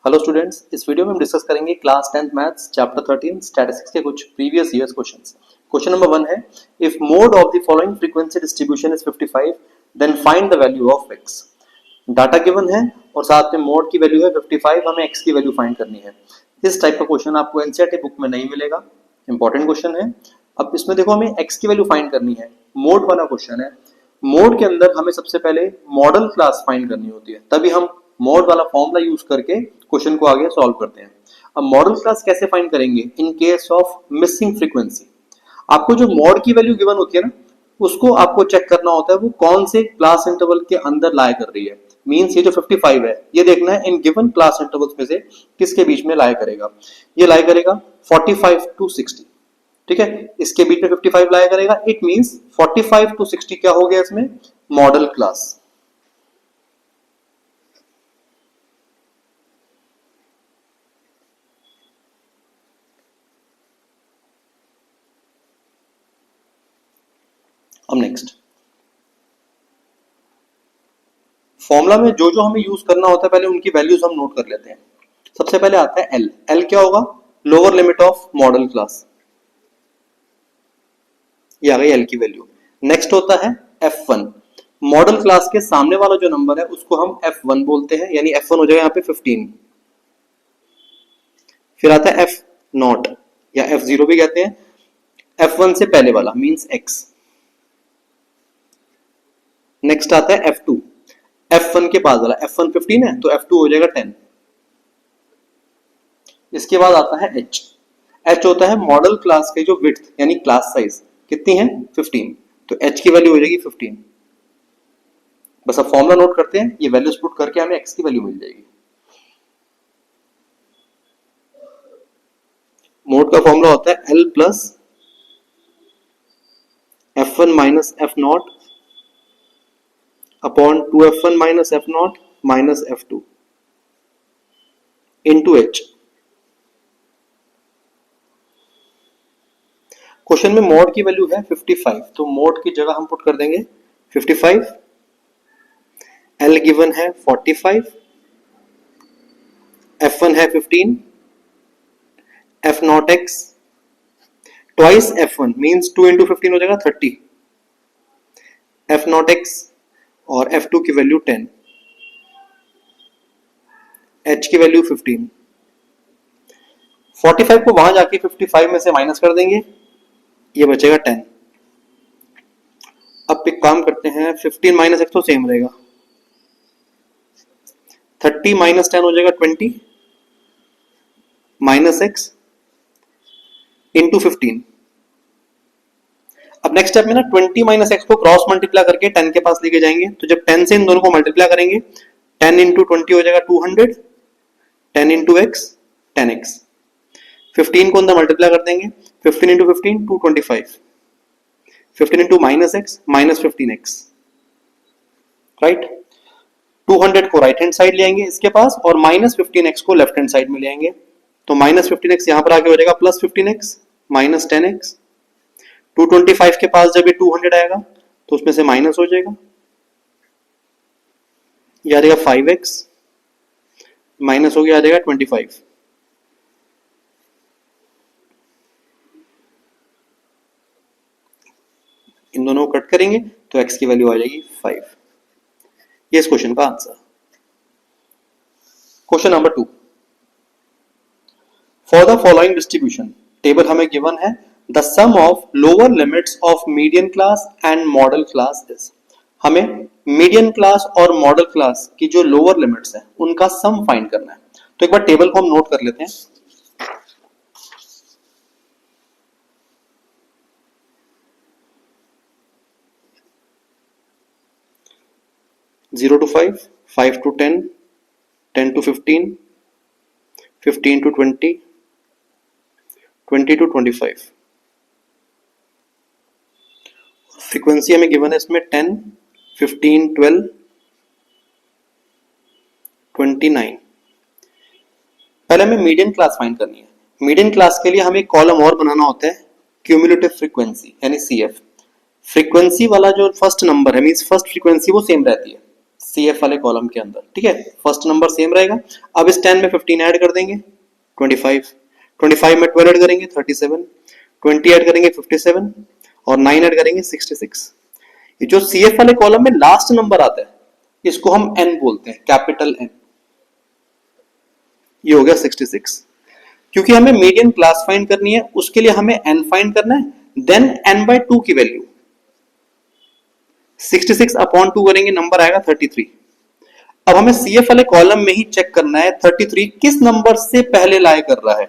Hello students, इस video में हम डिस्कस करेंगे class 10th maths chapter 13 statistics के कुछ previous years questions. Question number 1 है, if mode of the following frequency distribution is 55 then find the value of x। Data given है और साथ में मोड की वैल्यू है 55, हमें x की वैल्यू फाइंड करनी है। इस टाइप का क्वेश्चन आपको एनसीईआरटी बुक में नहीं मिलेगा, इंपॉर्टेंट क्वेश्चन है। अब इसमें देखो हमें x की वैल्यू फाइंड करनी है, मोड वाला क्वेश्चन है। मोड के अंदर हमें सबसे पहले मॉडल क्लास फाइंड करनी होती है, तभी हम मोड वाला फॉर्मूला यूज करके क्वेश्चन को आगे सॉल्व करते हैं। अब मॉडल क्लास कैसे फाइंड करेंगे in case of missing frequency. आपको जो मोड की वैल्यू गिवन होती है ना, उसको आपको चेक करना होता है वो कौन से क्लास इंटरवल के अंदर लाई कर रही है। मींस ये जो 55 है, ये देखना है इन गिवन क्लास इंटरवल्स में से किसके बीच में लाई करेगा। ये लाई करेगा 45 टू 60, ठीक है, इसके बीच में 55 लाया करेगा। इट मींस 45 टू 60 क्या हो गया इसमें, मॉडल क्लास। अब नेक्स्ट फॉर्मूला में जो जो हमें यूज करना होता है पहले उनकी वैल्यूज हम नोट कर लेते हैं। सबसे पहले आता है एल। एल क्या होगा, lower limit of model class, ये आ गई एल की वैल्यू। नेक्स्ट होता है F1। मॉडल क्लास के सामने वाला जो नंबर है उसको हम F1 बोलते हैं, यानी F1 हो जाएगा यहाँ पे 15। फिर आता है F0 या F0 भी कहते हैं, F1 से पहले वाला मींस X। नेक्स्ट आता है F2, F1 के पास वाला, F1 15 है तो F2 हो जाएगा 10। इसके बाद आता है H। H होता है मॉडल क्लास के जो विड्थ यानी क्लास साइज कितनी है 15, तो H की वैल्यू हो जाएगी 15। बस अब फॉर्मूला नोट करते हैं, ये वैल्यूज पुट करके हमें X की वैल्यू मिल जाएगी। मोड का फॉर्मूला होता है L plus F1 minus F0 upon 2F1 minus F0 minus F2 into H। Question में मोड की वैल्यू है 55, तो मोड की जगह हम पुट कर देंगे 55। L गिवन है 45, F1 है 15, F0x twice F1 means 2 into 15 हो जाएगा 30, F0x और F2 की वैल्यू 10, H की वैल्यू 15। 45 को वहां जाके 55 में से माइनस कर देंगे, ये बचेगा 10। अब एक काम करते हैं, 15 माइनस x तो सेम रहेगा, 30 माइनस 10 हो जाएगा 20 माइनस x इंटू 15। अब नेक्स्ट स्टेप में ना 20 माइनस x को क्रॉस मल्टीप्लाई करके 10 के पास लेके जाएंगे, तो जब 10 से इन दोनों को मल्टीप्लाई करेंगे 10 इंटू 20 हो जाएगा 200, 10 इंटू x 10x। 15 को अंदर मल्टीप्लाई कर देंगे, 15 into 15 225, 15 into minus x minus 15x, right. 200 को राइट हैंड साइड ले आएंगे इसके पास और माइनस 15x को लेफ्ट हैंड साइड में ले आएंगे, तो माइनस 15x यहां पर आके हो जाएगा प्लस 15x माइनस 10x। 225 के पास जब ये 200 आएगा तो उसमें से माइनस हो जाएगा, ये आ जाएगा 5x माइनस हो गया आ जाएगा 25। इन दोनों को कट करेंगे तो x की वैल्यू आ जाएगी 5। ये इस क्वेश्चन का आंसर। Question number 2, for the following distribution table हमें गिवन है, the sum of lower limits of median class and modal class is. हमें मीडियन क्लास और मॉडल क्लास की जो लोअर लिमिट्स है उनका सम फाइंड करना है। तो एक बार टेबल को हम नोट कर लेते हैं। Zero to 5, 5 to 10, 10 to 15, 15 to 20, 20 to 25। Frequency हमें गिवन है इसमें 10, 15, 12, 29। पहले हमें मीडियन क्लास फाइंड करनी है। मीडियन क्लास के लिए हमें एक कॉलम और बनाना होता है, क्यूमुलेटिव फ्रीक्वेंसी यानी CF। फ्रीक्वेंसी वाला जो फर्स्ट नंबर है मींस फर्स्ट फ्रीक्वेंसी वो सेम रहती है, CF वाले कॉलम के अंदर, ठीक है। फर्स्ट नंबर सेम रहेगा। अब इस 10 में 15 ऐड कर देंगे 25, 25 में 12 ऐड करेंगे 37, 20 ऐड करेंगे 57 और 9 ऐड करेंगे 66। ये जो CF वाले कॉलम में लास्ट नंबर आता है इसको हम N बोलते हैं, कैपिटल N। ये हो गया 66। क्योंकि हमें मीडियन क्लास फाइंड करनी है उसके लिए हमें N फाइंड करना है, देन N/2 की वैल्यू 66 अपॉन 2 करेंगे, नंबर आएगा 33। अब हमें CF वाले कॉलम में ही चेक करना है 33 किस नंबर से पहले लाई कर रहा है।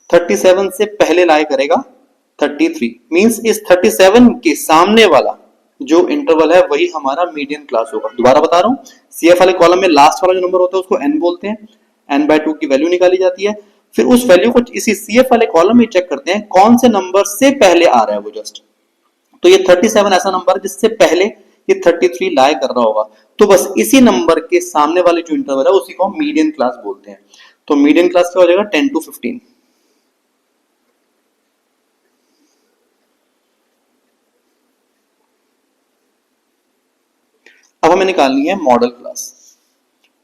37 से पहले लाई करेगा 33, मींस इस 37 के सामने वाला जो इंटरवल है वही हमारा मीडियन क्लास होगा। दोबारा बता रहा हूं, CF वाले कॉलम में लास्ट वाला जो नंबर होता है उसको N बोलते हैं, N/2 की वैल्यू निकाली जाती है, फिर उस वैल्यू को इसी CF वाले कॉलम में चेक करते हैं कौन से नंबर से पहले आ रहा है वो जस्ट। तो ये 37 ऐसा नंबर है जिससे पहले ये 33 लाई कर रहा होगा, तो बस इसी नंबर के सामने वाले जो इंटरवल है उसी को हम मीडियन क्लास बोलते हैं। तो मीडियन क्लास क्या हो जाएगा 10 to 15। अब हमें निकालनी है मॉडल क्लास।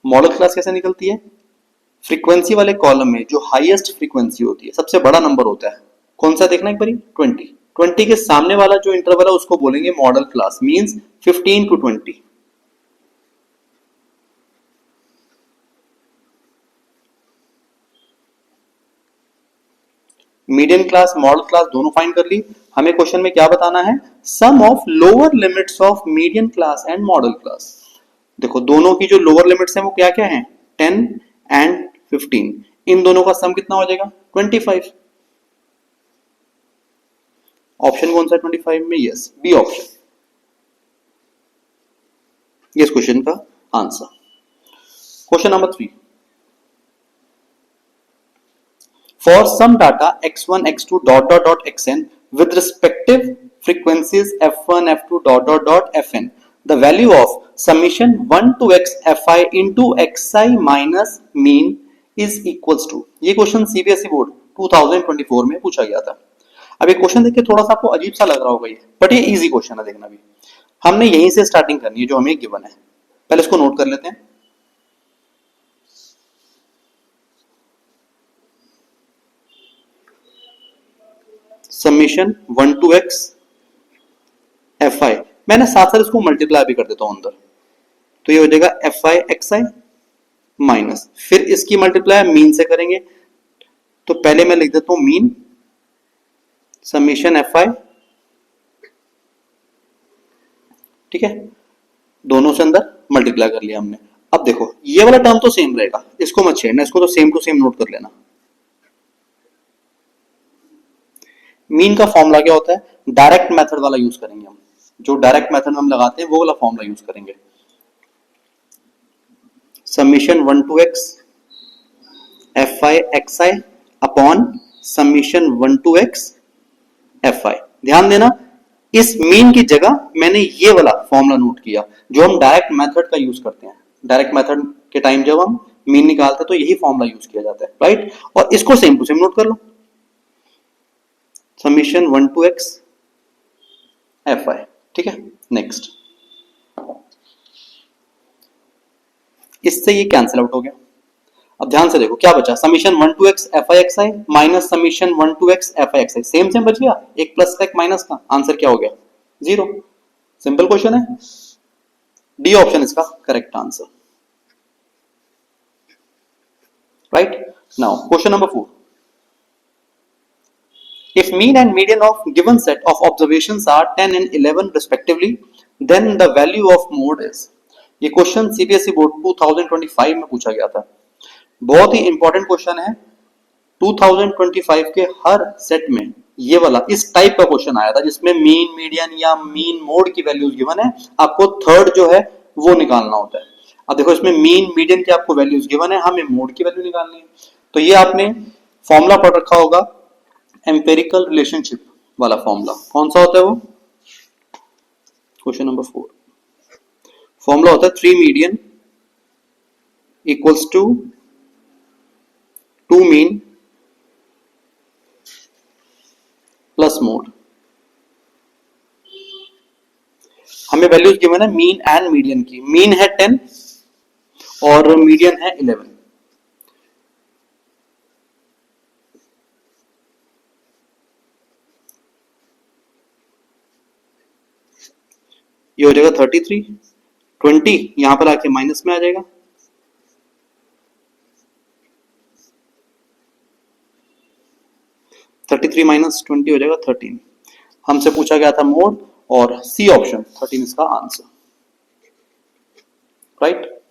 मॉडल क्लास कैसे निकलती है? फ्रीक्वेंसी वाले कॉलम में जो हाईएस्ट फ्रीक्वेंसी होती है, सबसे बड़ा नंबर होता है, कौन सा देखना एक बारी 20। 20 के सामने वाला जो इंटरवल है उसको बोलेंगे modal class, means 15 to 20। Median class modal class दोनों फाइंड कर ली। हमें क्वेश्चन में क्या बताना है? Sum of lower limits of median class and modal class. देखो दोनों की जो लोअर लिमिट्स हैं वो क्या क्या हैं? 10 एंड 15। इन दोनों का सम कितना हो जाएगा? 25। ऑप्शन कौन सा है 25 में? यस, बी ऑप्शन, इस क्वेश्चन का आंसर। Question number 3, for some data x1 x2 dot dot dot xn with respective frequencies f1 f2 dot dot dot fn, the value of summation 1 to x fi into xi minus mean is equals to। ये question CBSE board 2024 में पूछा गया था। अब ये question देखिए थोड़ा सा आपको अजीब सा लग रहा होगा ये, बट ये इजी क्वेश्चन है। देखना भी हमने यहीं से स्टार्टिंग करनी है जो हमें गिवन है। पहले इसको नोट कर लेते हैं। समीशन 1 to x fi, मैंने साथ साथ इसको मल्टीप्लाई भी कर देता हूं अंदर, तो ये हो जाएगा fi xi माइनस, फिर इसकी मल्टीप्लाई मीन से करेंगे, तो पहले मैं लिख देता हूं मीन समीशन fi, ठीक है, दोनों से अंदर मल्टीप्लाई कर लिया हमने। अब देखो ये वाला टर्म तो सेम रहेगा, इसको मत छेड़ना, इसको तो सेम टू सेम नोट कर लेना। मीन का फॉर्मूला क्या होता है? डायरेक्ट मेथड वाला यूज करेंगे हम, जो डायरेक्ट मेथड में हम लगाते हैं वो वाला फॉर्मूला यूज करेंगे। Summation 1 to x fi xi upon summation 1 to x fi। ध्यान देना इस मीन की जगह मैंने ये वाला फॉर्मूला नोट किया जो हम डायरेक्ट मेथड का यूज करते हैं। डायरेक्ट मेथड के टाइम जब हम मीन निकालते हैं तो यही फॉर्मूला यूज किया जाता है, राइट। और इसको सेम टू सेम नोट कर लो, समीशन 1 to x fi, ठीक है। नेक्स्ट, इससे ये कैंसिल आउट हो गया। अब ध्यान से देखो क्या बचा, summation 1 to x fi xi minus summation 1 to x fi xi, same same बच गया, एक प्लस का एक माइनस का, आंसर क्या हो गया? 0। सिंपल क्वेश्चन है, डी ऑप्शन इसका correct answer, right. Now question number 4, if mean and median of given set of observations are 10 and 11 respectively, then the value of mode is। ये question CBSE board 2025 में पूछा गया था। बहुत ही important question है। 2025 के हर set में ये वाला इस टाइप का क्वेश्चन आया था जिसमें मीन, मीडियन या मीन मोड की वैल्यूज गिवन है, आपको थर्ड जो है वो निकालना होता है। अब देखो इसमें मीन, मीडियन की आपको वैल्यूज गिवन है, हमें मोड की वैल्यू निकालनी है। तो ये आपने फॉर्मूला पढ़ रखा होगा, एम्पेरिकल रिलेशनशिप वाला फॉर्मूला। कौन सा होता है वो? क्वेश्चन नंबर 4, फॉर्मूला होता है 3 median equals to 2 mean plus mode. हमें हमें वैल्यूज गिवन है मीन एंड मीडियन की। मीन है 10 और मीडियन है 11। ये हो जाएगा 33, 20 यहां पर आके माइनस में आ जाएगा, 33 माइनस 20 हो जाएगा 13। हमसे पूछा गया था मोड और सी ऑप्शन 13 इसका आंसर, राइट।